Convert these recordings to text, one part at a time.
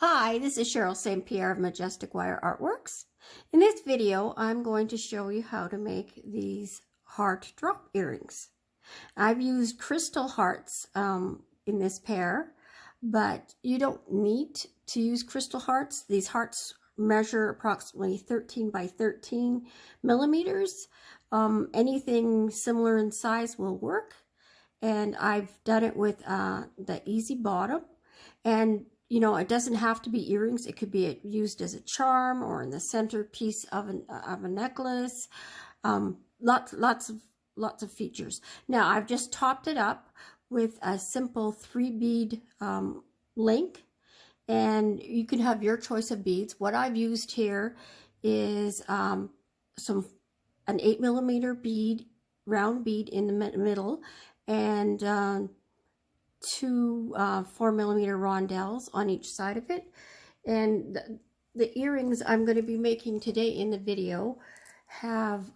Hi, this is Cheryl St.Pierre of Majestic Wire Artworks. In this video, I'm going to show you how to make these heart drop earrings. I've used crystal hearts in this pair, but you don't need to use crystal hearts. These hearts measure approximately 13 by 13 millimeters. Anything similar in size will work. And I've done it with the easy bottom. And you know, it doesn't have to be earrings. It could be used as a charm or in the centerpiece of a necklace. Lots of features. Now, I've just topped it up with a simple 3-bead link, and you can have your choice of beads. What I've used here is an 8mm bead, round bead in the middle, and two 4mm rondelles on each side of it. And the earrings I'm going to be making today in the video have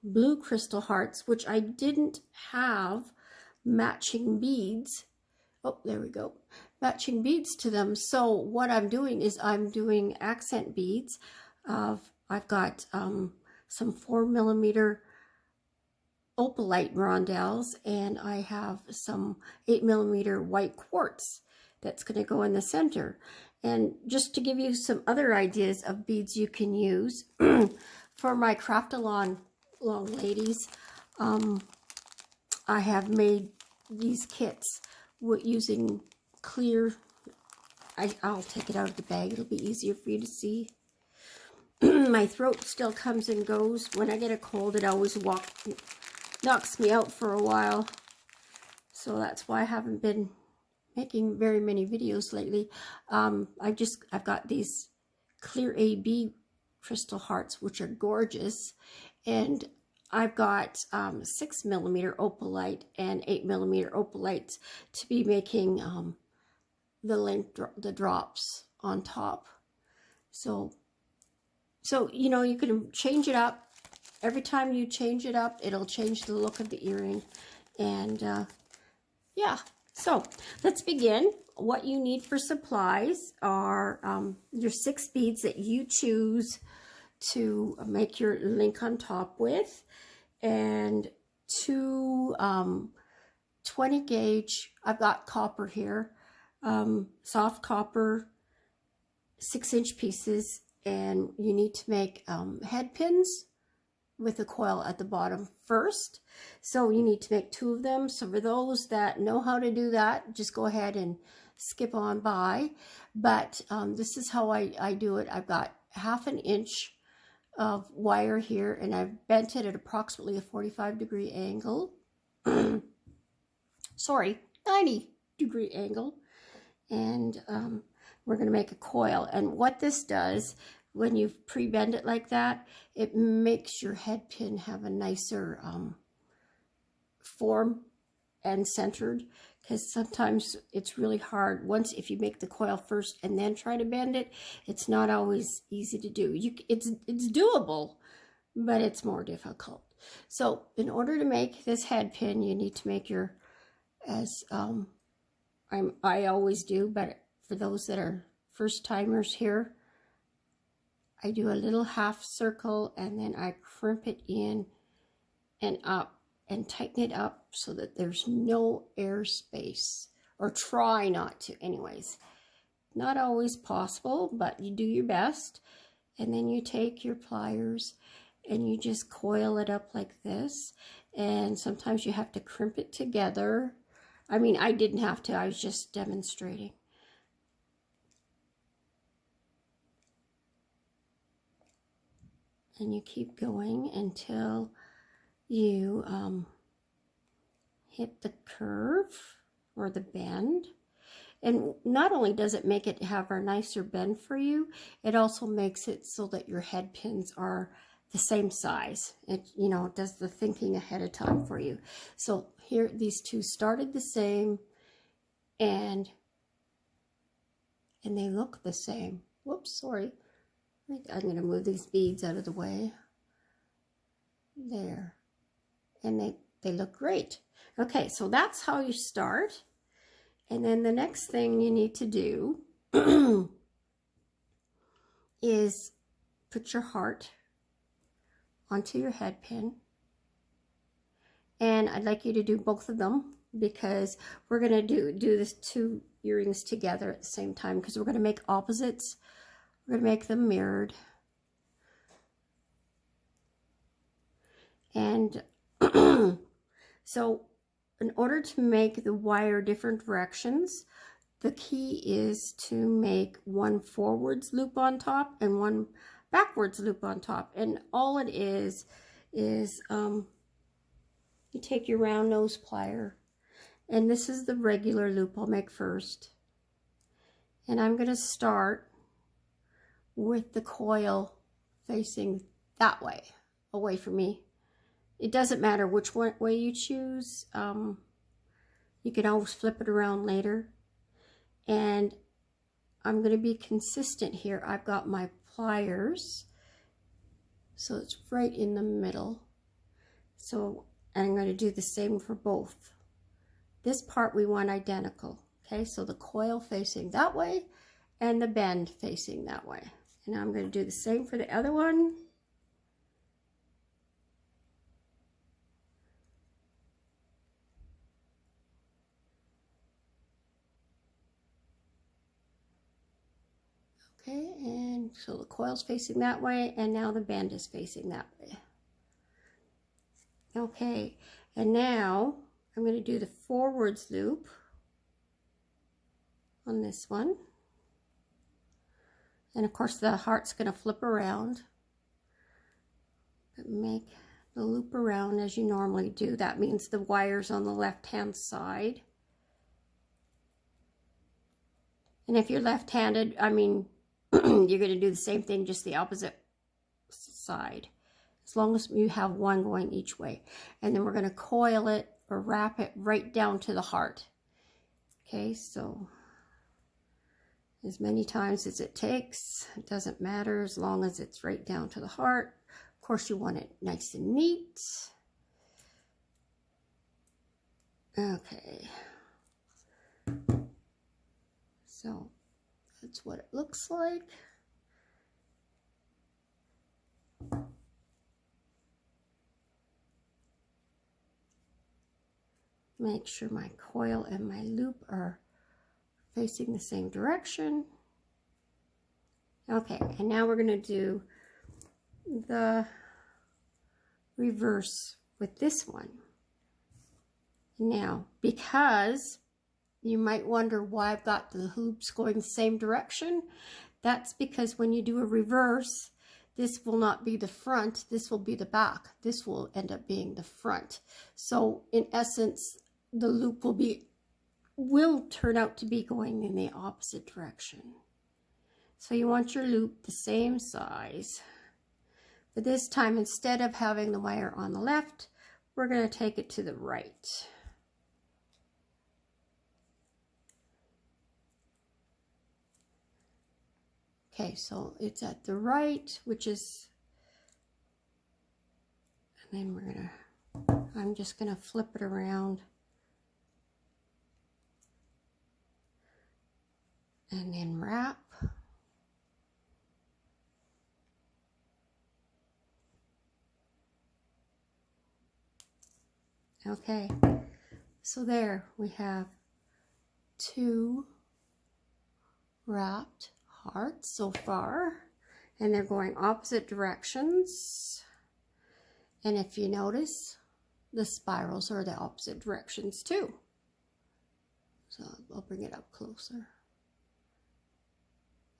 blue crystal hearts, which I didn't have matching beads. Oh, there we go. Matching beads to them. So what I'm doing is I'm doing accent beads. I've got some 4mm opalite rondelles, and I have some 8mm white quartz that's going to go in the center. And just to give you some other ideas of beads you can use for my craft-along ladies, I have made these kits using clear. I'll take it out of the bag. It'll be easier for you to see. My throat still comes and goes. When I get a cold, it always knocks me out for a while, so that's why I haven't been making very many videos lately. I've got these clear AB crystal hearts, which are gorgeous, and I've got 6mm opalite and 8mm opalites to be making the drops on top. So you know, you can change it up. Every time you change it up, it'll change the look of the earring. And yeah, so let's begin. What you need for supplies are your 6 beads that you choose to make your link on top with, and 2 20 gauge, I've got copper here, soft copper 6-inch pieces, and you need to make head pins with a coil at the bottom first. So you need to make 2 of them. So for those that know how to do that, just go ahead and skip on by. But this is how I do it. I've got 1/2 inch of wire here, and I've bent it at approximately a 45-degree angle. Sorry, 90-degree angle. And we're going to make a coil. And what this does, when you pre-bend it like that, it makes your head pin have a nicer form and centered, because sometimes it's really hard. If you make the coil first and then try to bend it, it's not always easy to do. It's doable, but it's more difficult. So in order to make this head pin, you need to make your, as I always do, but for those that are first timers here, I do a little half circle, and then I crimp it in and up and tighten it up so that there's no air space, or try not to anyways. Not always possible, but you do your best. And then you take your pliers and you just coil it up like this, and sometimes you have to crimp it together. I mean, I didn't have to, I was just demonstrating. And you keep going until you hit the curve or the bend. And not only does it make it have a nicer bend for you, it also makes it so that your head pins are the same size. It, you know, does the thinking ahead of time for you. So here, these 2 started the same, and they look the same. Whoops, sorry. I'm going to move these beads out of the way. There. And they look great. Okay, so that's how you start. And then the next thing you need to do is put your heart onto your head pin. And I'd like you to do both of them because we're going to do this 2 earrings together at the same time, because we're going to make opposites. We're going to make them mirrored. And so in order to make the wire different directions, the key is to make one forwards loop on top and one backwards loop on top. And all it is you take your round nose plier, and this is the regular loop I'll make first. And I'm going to start with the coil facing that way, away from me. It doesn't matter which way you choose. You can always flip it around later. And I'm going to be consistent here. I've got my pliers, so it's right in the middle. So I'm going to do the same for both. This part we want identical. Okay, so the coil facing that way and the bend facing that way. And I'm going to do the same for the other one. Okay, and so the coil's facing that way, and now the bend is facing that way. Okay, and now I'm going to do the forwards loop on this one. And of course the heart's going to flip around. But make the loop around as you normally do. That means the wire's on the left-hand side. And if you're left-handed, I mean, you're going to do the same thing, just the opposite side, as long as you have one going each way. And then we're going to coil it or wrap it right down to the heart. Okay, so as many times as it takes, it doesn't matter, as long as it's right down to the heart. Of course, you want it nice and neat. Okay, so that's what it looks like. Make sure my coil and my loop are facing the same direction. Okay, and now we're going to do the reverse with this one. Now, because you might wonder why I've got the loops going the same direction, that's because when you do a reverse, this will not be the front, this will be the back. This will end up being the front. So in essence, the loop will turn out to be going in the opposite direction. So you want your loop the same size. But this time, instead of having the wire on the left, we're going to take it to the right. Okay, so it's at the right, which is, and then I'm just going to flip it around. And then wrap. Okay, so there we have 2 wrapped hearts so far, and they're going opposite directions. And if you notice, the spirals are the opposite directions too. So I'll bring it up closer.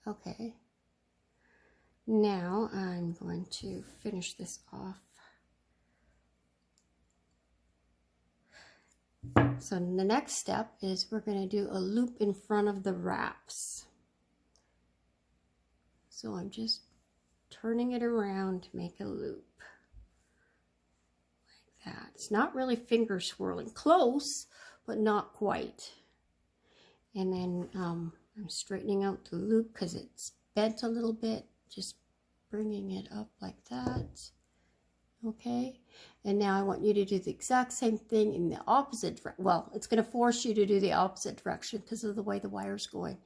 Okay, now I'm going to finish this off. So the next step is we're going to do a loop in front of the wraps. So I'm just turning it around to make a loop. Like that. It's not really finger swirling. Close, but not quite. And then I'm straightening out the loop because it's bent a little bit. Just bringing it up like that. Okay, and now I want you to do the exact same thing in the opposite direction. Well, it's going to force you to do the opposite direction because of the way the wire's going.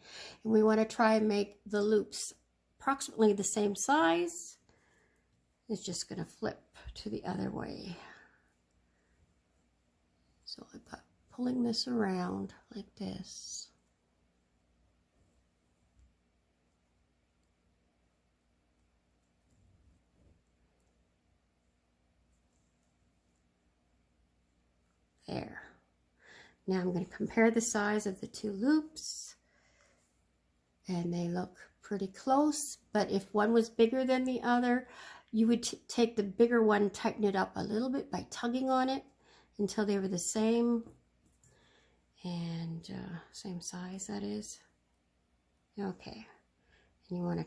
And we want to try and make the loops approximately the same size. It's just going to flip to the other way. So I've got pulling this around like this. There. Now I'm going to compare the size of the two loops, and they look pretty close, but if one was bigger than the other, you would take the bigger one, tighten it up a little bit by tugging on it until they were the same, and same size, that is. Okay, and you want to,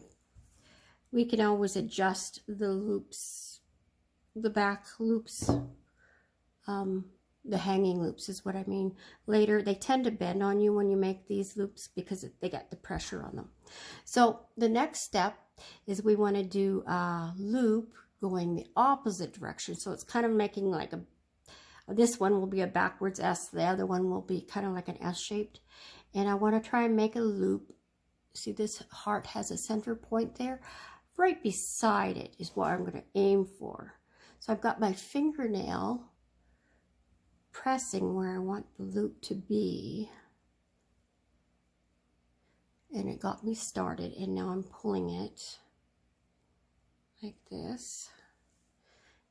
we can always adjust the loops, the back loops, the hanging loops is what I mean. Later, they tend to bend on you when you make these loops because they got the pressure on them. So the next step is we want to do a loop going the opposite direction. So it's kind of making like a, this one will be a backwards S, the other one will be kind of like an S shaped. And I want to try and make a loop. See, this heart has a center point there. Right beside it is what I'm going to aim for. So I've got my fingernail pressing where I want the loop to be, and it got me started, and now I'm pulling it like this,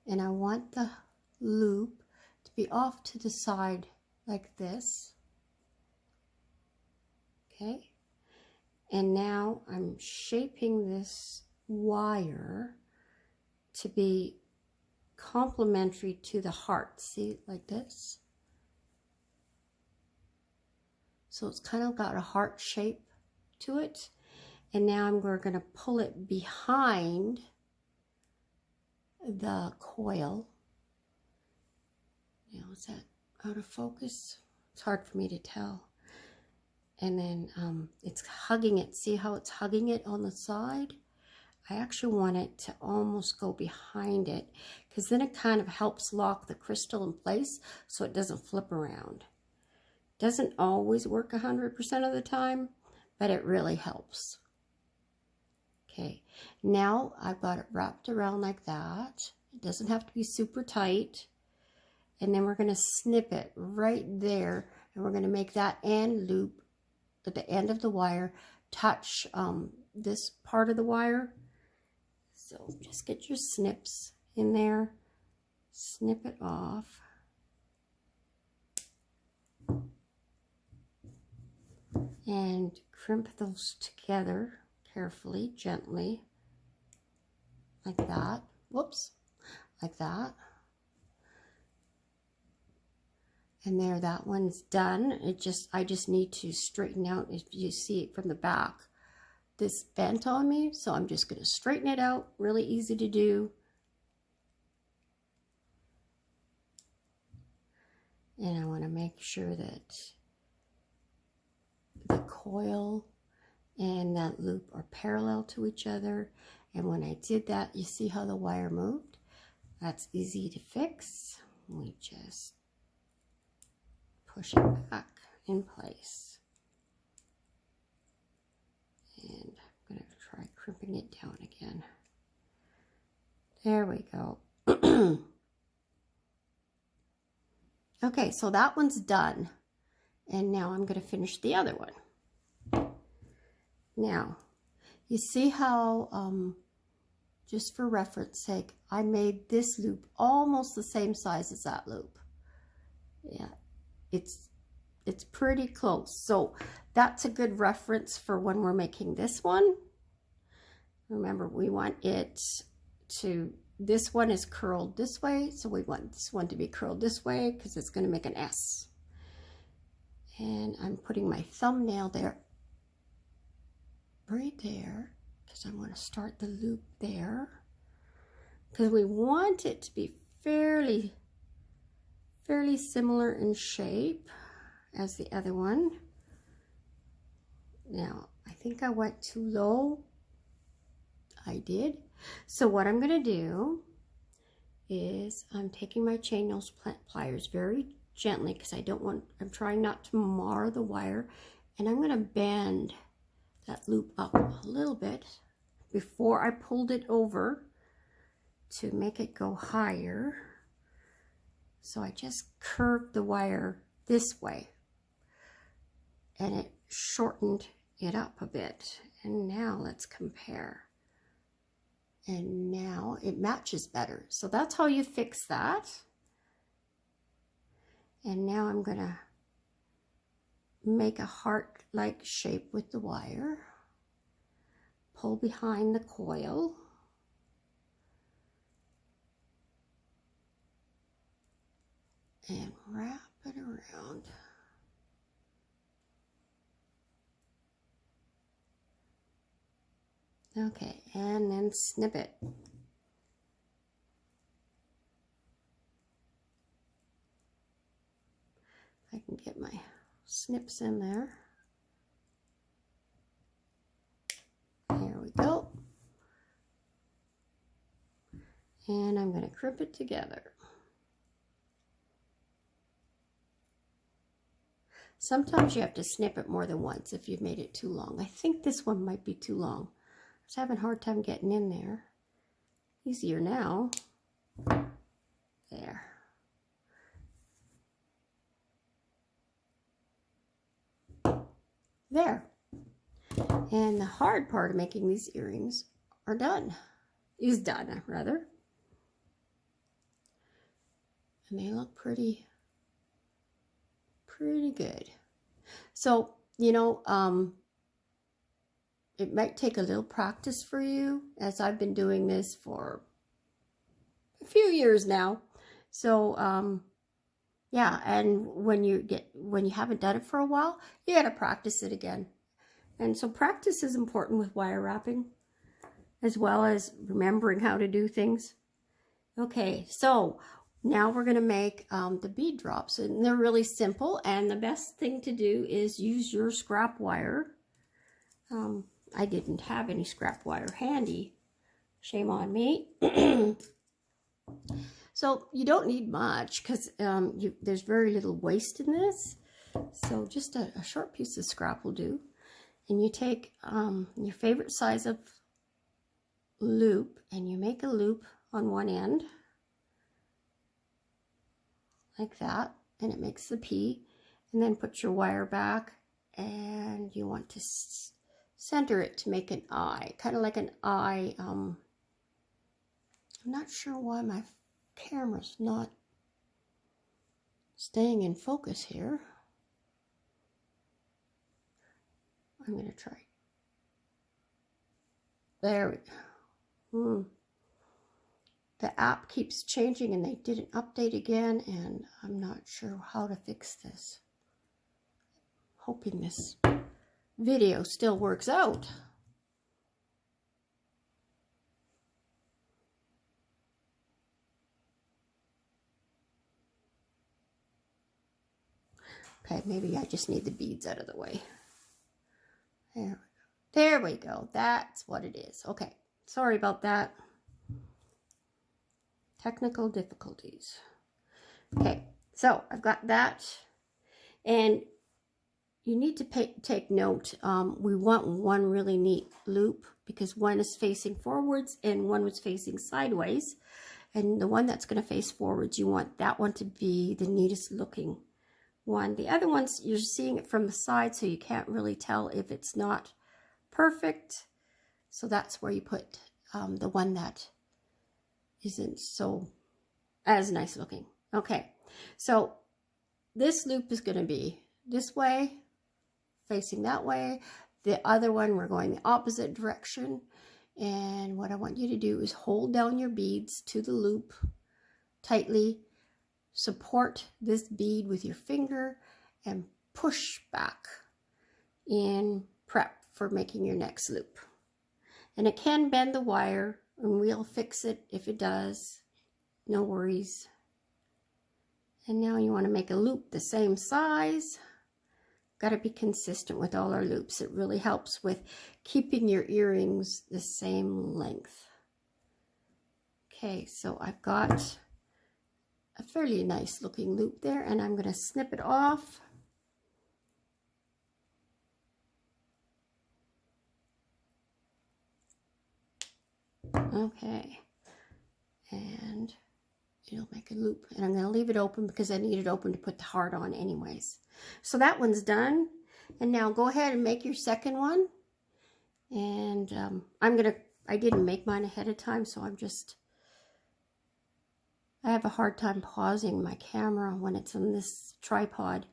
and I want the loop to be off to the side like this. Okay, and now I'm shaping this wire to be complementary to the heart. See, like this. So it's kind of got a heart shape to it. And now we're going to pull it behind the coil. Now, is that out of focus? It's hard for me to tell. And then it's hugging it. See how it's hugging it on the side? I actually want it to almost go behind it, because then it kind of helps lock the crystal in place so it doesn't flip around. Doesn't always work 100% of the time, but it really helps. Okay, now I've got it wrapped around like that. It doesn't have to be super tight. And then we're going to snip it right there, and we're going to make that end loop at the end of the wire touch this part of the wire. So just get your snips in there, snip it off. And crimp those together carefully, gently, like that. Whoops, like that. And there, that one's done. I just need to straighten out, if you see it from the back, this bent on me, so I'm just going to straighten it out. Really easy to do. And I want to make sure that the coil and that loop are parallel to each other. And when I did that, you see how the wire moved? That's easy to fix. We just push it back in place. And I'm going to try crimping it down again. There we go. Okay, so that one's done. And now I'm going to finish the other one. Now, you see how, just for reference sake, I made this loop almost the same size as that loop. Yeah, it's pretty close. So that's a good reference for when we're making this one. Remember, we want it to, this one is curled this way, so we want this one to be curled this way because it's going to make an S. And I'm putting my thumbnail there, right there, because I want to start the loop there, because we want it to be fairly similar in shape as the other one. Now, I think I went too low. I did. So what I'm going to do is I'm taking my chain nose pliers very gently, because I'm trying not to mar the wire, and I'm going to bend that loop up a little bit, before I pulled it over to make it go higher. So I just curved the wire this way and it shortened it up a bit. And now let's compare. And now it matches better. So that's how you fix that. And now I'm gonna make a heart-like shape with the wire. Pull behind the coil. And wrap it around. Okay, and then snip it. I can get my snips in there. There we go. And I'm going to crimp it together. Sometimes you have to snip it more than once if you've made it too long. I think this one might be too long. I was having a hard time getting in there. Easier now. There. There. And the hard part of making these earrings is done, rather. And they look pretty good. So, you know, it might take a little practice for you, as I've been doing this for a few years now. So, yeah, and when you haven't done it for a while, you got to practice it again. And so practice is important with wire wrapping, as well as remembering how to do things. Okay, so now we're going to make the bead drops, and they're really simple, and the best thing to do is use your scrap wire. I didn't have any scrap wire handy. Shame on me. So you don't need much because there's very little waste in this. So just a short piece of scrap will do. And you take your favorite size of loop and you make a loop on one end. Like that. And it makes the P. And then put your wire back. And you want to center it to make an eye. Kind of like an eye. I'm not sure why my camera's not staying in focus here. I'm going to try. There we go. The app keeps changing and they didn't update again, and I'm not sure how to fix this. Hoping this video still works out. Okay, maybe I just need the beads out of the way. There we go. There we go. That's what it is. Okay, sorry about that. Technical difficulties. Okay, so I've got that. And you need to take note. We want one really neat loop because one is facing forwards and one was facing sideways. And the one that's going to face forwards, you want that one to be the neatest looking one. The other ones, you're seeing it from the side, so you can't really tell if it's not perfect. So that's where you put the one that isn't so as nice looking. Okay, so this loop is going to be this way, facing that way. The other one, we're going the opposite direction. And what I want you to do is hold down your beads to the loop tightly. Support this bead with your finger and push back in prep for making your next loop. And it can bend the wire, and we'll fix it if it does. No worries. And now you want to make a loop the same size. Got to be consistent with all our loops. It really helps with keeping your earrings the same length. Okay, so I've got a fairly nice looking loop there, and I'm going to snip it off. Okay. And it'll make a loop. And I'm going to leave it open because I need it open to put the heart on anyways. So that one's done. And now go ahead and make your second one. And I didn't make mine ahead of time, so I have a hard time pausing my camera when it's on this tripod.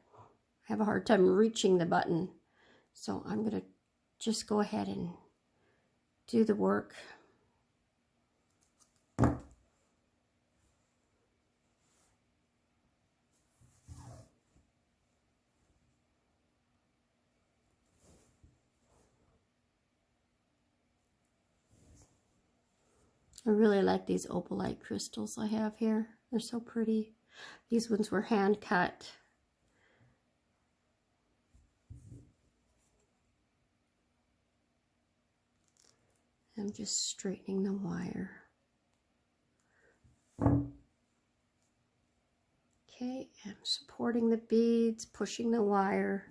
I have a hard time reaching the button. So I'm going to just go ahead and do the work. I really like these opalite crystals I have here. They're so pretty. These ones were hand cut. I'm just straightening the wire. Okay, I'm supporting the beads, pushing the wire.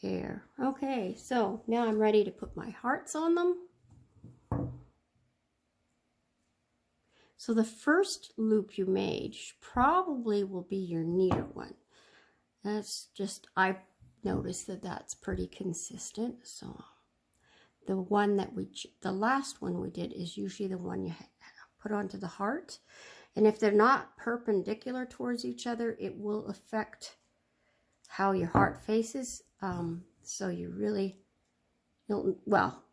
There. Okay, so now I'm ready to put my hearts on them. So the first loop you made probably will be your neater one. That's just, I've noticed that that's pretty consistent. So the one that the last one we did is usually the one you put onto the heart. And if they're not perpendicular towards each other, it will affect how your heart faces. So you really don't, well,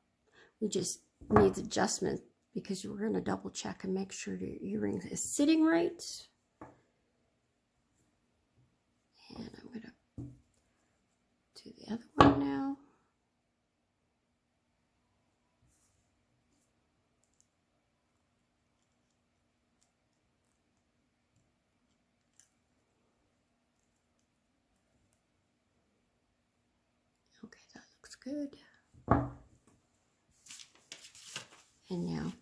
we just need adjustment because we're going to double check and make sure the earring is sitting right. And I'm going to do the other one now. Okay, that looks good. And now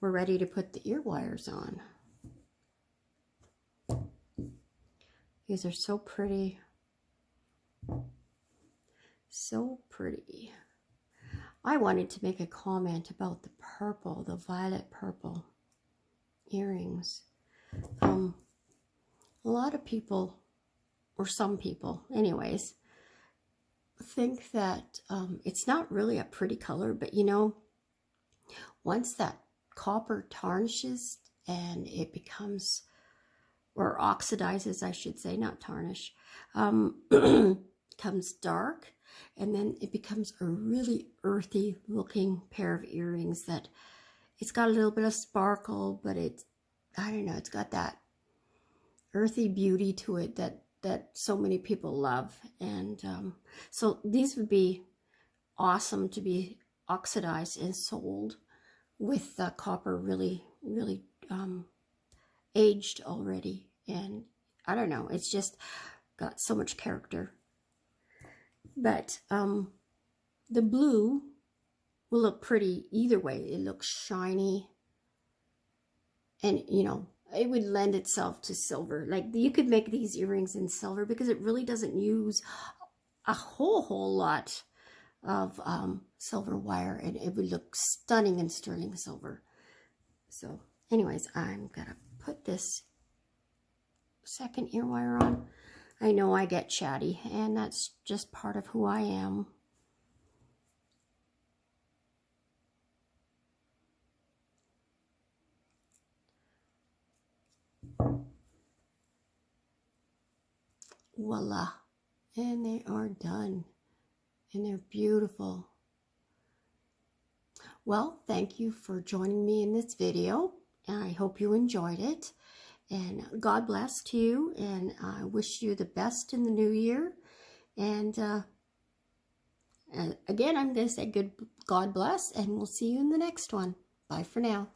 we're ready to put the ear wires on. These are so pretty. So pretty. I wanted to make a comment about the purple, the violet purple earrings. A lot of people, or some people anyways, think that it's not really a pretty color, but you know, once that copper tarnishes and it becomes, or oxidizes, I should say, not tarnish, becomes dark, and then it becomes a really earthy looking pair of earrings that it's got a little bit of sparkle, but it's, I don't know, it's got that earthy beauty to it that so many people love. And so these would be awesome to be oxidized and sold with the copper really aged already. And I don't know, it's just got so much character. But the blue will look pretty either way. It looks shiny, and you know, it would lend itself to silver. Like, you could make these earrings in silver because it really doesn't use a whole lot of silver wire, and it would look stunning in sterling silver. So anyways, I'm gonna put this second ear wire on. I know I get chatty, and that's just part of who I am. Voila, and they are done, and they're beautiful. Well, thank you for joining me in this video, and I hope you enjoyed it. And God bless to you, and I wish you the best in the new year. And again, I'm going to say God bless, and we'll see you in the next one. Bye for now.